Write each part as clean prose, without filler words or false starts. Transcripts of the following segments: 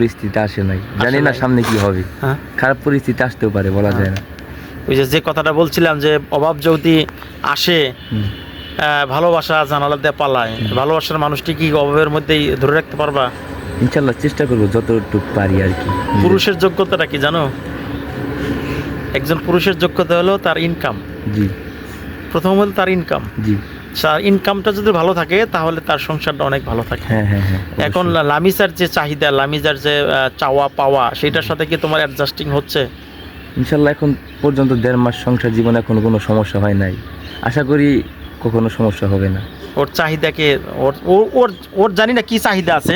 পরিস্থিতি আসে নাই, জানি না সামনে কি হবে। খারাপ পরিস্থিতি আসতেও পারে, বলা যায় না। ওই যে কথাটা বলছিলাম যে অভাব যদি আসে, ভালোবাসা জানালা দিয়ে পালায়, ভালোবাসার মানুষটি কি অভাবের মধ্যেই ধরে রাখতে পারবা? ইনশাল্লাহ চেষ্টা করবো যতটুকু পারি আর কি। পুরুষের যোগ্যতাটা কি জানো? একজন পুরুষের যোগ্যতা হলো তার ইনকাম। জি। প্রথম হলো তার ইনকাম। জি। তার ইনকামটা যদি ভালো থাকে তাহলে তার সংসারটা অনেক ভালো থাকে। হ্যাঁ হ্যাঁ হ্যাঁ। এখন লামিসার যে চাহিদা, লামিজার যে চাওয়া পাওয়া, সেটার সাথে কি তোমার অ্যাডজাস্টিং হচ্ছে? ইনশাল্লাহ এখন পর্যন্ত 1.5 মাস সংসার জীবনে এখনো কোনো সমস্যা হয় নাই, আশা করি কখনো সমস্যা হবে না। ওর চাহিদাকে ওর জানি না কি চাহিদা আছে,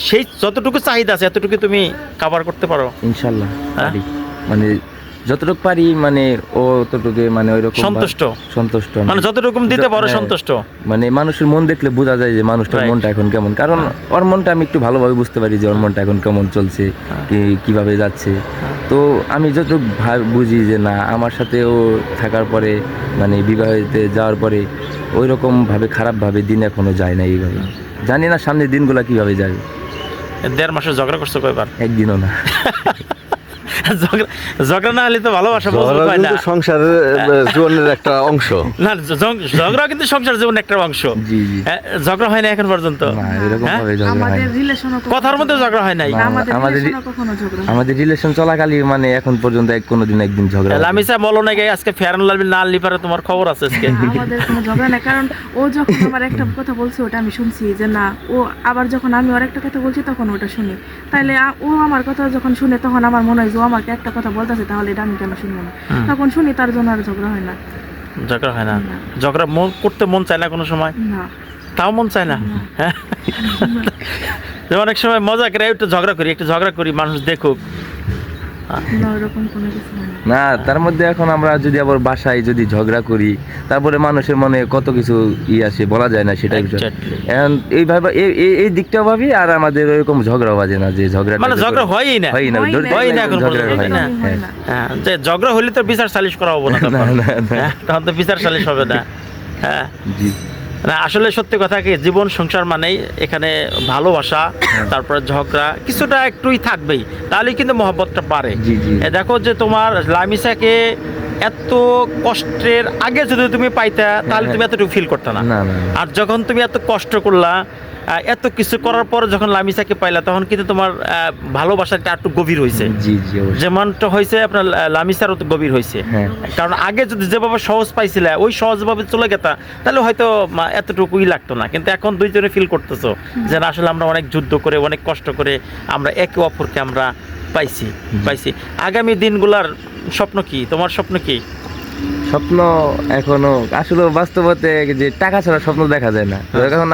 সেই যতটুকু চাহিদা আছে এতটুকু তুমি কভার করতে পারো ইনশাল্লাহ। মানে যতটুকু পারি, মানে ও ততটুকু, মানে ওইরকম সন্তুষ্ট, মানে যতটুকু দিতে পারো সন্তুষ্ট। মানে মানুষের মন দেখলে বোঝা যায় যে মানুষটার মনটা এখন কেমন, কারণ ওর মনটা আমি একটু ভালোভাবে বুঝতে পারি যে ওর মনটা এখন কেমন চলছে, কিভাবে যাচ্ছে। তো আমি যতটুকু বুঝি যে না, আমার সাথে ও থাকার পরে, মানে বিবাহিতে যাওয়ার পরে ওই রকম ভাবে খারাপভাবে দিন এখনো যায় না। এইভাবে জানি না সামনের দিনগুলো কিভাবে যাবে। 1.5 মাসে ঝগড়া করছো কয়বার? একদিনও না। ঝগড়া না হলে তো ভালোবাসা সংসারের জীবনের একটা অংশ না। ঝগড়া কিন্তু সংসার জীবনের একটা অংশ। জি জি। ঝগড়া হয় না এখন পর্যন্ত? কথার মধ্যে ঝগড়া হয় নাই আমাদের রিলেশন চলাকালীন, মানে এখন পর্যন্ত কোনোদিন একদিন ঝগড়া। লামিসা বলো না আজকে ফেয়ার লাভলি না লিপারে তোমার খবর আছে আজকে? আমাদের কোনো ঝগড়া নাই, কারণ ও যখন আমার একটা কথা বলছে ওটা আমি শুনছি, যে না ও আবার যখন আমি ওর একটা কথা বলছি তখন ওটা শুনি। তাইলে ও আমার কথা যখন শুনে তখন আমার মনে হয় যে আমাকে একটা কথা বলতেছে, তাহলে এটা আমি কেন শুনবো না? তখন শুনি, তার জন্য আর ঝগড়া হয় না। ঝগড়া হয় না? ঝগড়া করতে মন চায় না কোনো সময়? না। তাও মন চায় না? হ্যাঁ। অনেক সময় মজা করে একটু ঝগড়া করি মানুষ দেখুক। না, তার মধ্যে এখন আমরা যদি আবার বাসায় যদি ঝগড়া করি, তারপরে মানুষের মনে কত কিছু আসে, বলা যায় না সেটা। এখন এইভাবে এই দিকটাও ভাবি, আর আমাদের ওইরকম ঝগড়াও বাজে না, যে ঝগড়া মানে ঝগড়া হয়ই না। যে ঝগড়া হলে তো বিচার সালিশ করা হবে না, তখন তো বিচার সালিশ হবে না। হ্যাঁ না, আসলে সত্যি কথা কি, জীবন সংসার মানেই এখানে ভালোবাসা, তারপরে ঝগড়া কিছুটা একটুই থাকবেই, তাহলে কিন্তু মহব্বতটা বাড়ে। দেখো যে তোমার লামিসাকে এত কষ্টের আগে যদি তুমি পাইতা, তাহলে তুমি এতটুকু ফিল করতে না। আর যখন তুমি এত কষ্ট করলা, এত কিছু করার পর যখন লামিসাকে পাইলা, তখন কিন্তু তোমার ভালোবাসাটা একটু গভীর হয়েছে। যেমনটা হয়েছে আপনার লামিসারও তো গভীর হয়েছে। কারণ আগে যদি যেভাবে সহজ পাইছিলে, ওই সহজভাবে চলে গেতা, তাহলে হয়তো এতটুকুই লাগতো না। কিন্তু এখন দুইজনে ফিল করতেছো যে না, আসলে আমরা অনেক যুদ্ধ করে, অনেক কষ্ট করে আমরা একে অপরকে আমরা পাইছি। আগামী দিনগুলার স্বপ্ন কি? তোমার স্বপ্ন কি? স্বপ্ন এখনো আসলে বাস্তবতে যে টাকা ছাড়া স্বপ্ন দেখা যায় না। এখন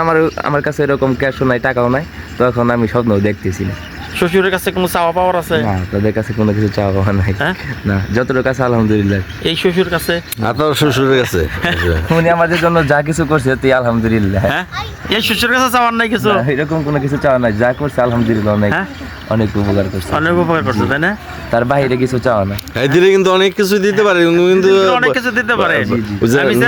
আমার কাছে এরকম ক্যাশও নাই, টাকাও নাই, তো এখন আমি স্বপ্ন দেখতেছি না। শ্বশুরের কাছে কোনো চাওয়া পাওয়ার আছে? না, তাদের কাছে কোনো কিছু চাওয়া পাওয়া নাই। না, যতটুকু কাছে আলহামদুলিল্লাহ। এই শ্বশুর কাছে, আপনার শ্বশুরের কাছে উনি আমাদের জন্য যা কিছু করছে তুই আলহামদুলিল্লাহ। এই শ্বশুরের কাছে চাওয়ার নাই কিছু? এরকম কোনো কিছু চাওয়া নাই, যা করছে আলহামদুলিল্লাহ, অনেক উপকার করছে, তাই না? তার বাইরে কিছু চাওয়া না। দিলে কিন্তু অনেক কিছু দিতে পারে, কিন্তু অনেক কিছু দিতে পারে।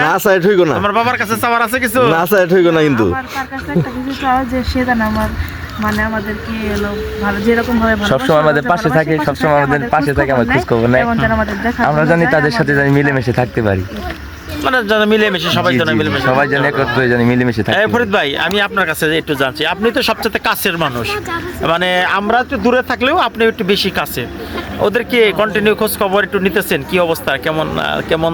না চাই ঠিক না। আমার বাবার কাছে চাওয়ার আছে কিছু? না চাই ঠিক না, কিন্তু তার কাছে একটা কিছু চাওয়া, যে সে জানে আমার, মানে আমাদেরকে এলো ভালো, যেরকম ভাবে সবসময় আমাদের পাশে থাকে, সবসময় আমাদের পাশে থাকে, আমার খোঁজ খবর নেয়, আমরা জানি তাদের সাথে জানি মিলেমিশে থাকতে পারি, মানে জানা মিলেমিশে সবাই জানি একত্রে জানি মিলেমিশে থাকতে। ফরিদ ভাই, আমি আপনার কাছে একটু জানছি, আপনি তো সবচেয়ে কাছের মানুষ, মানে আমরা একটু দূরে থাকলেও আপনি একটু বেশি কাছে, ওদেরকে কন্টিনিউ খোঁজ খবর একটু নিতেছেন, কি অবস্থা, কেমন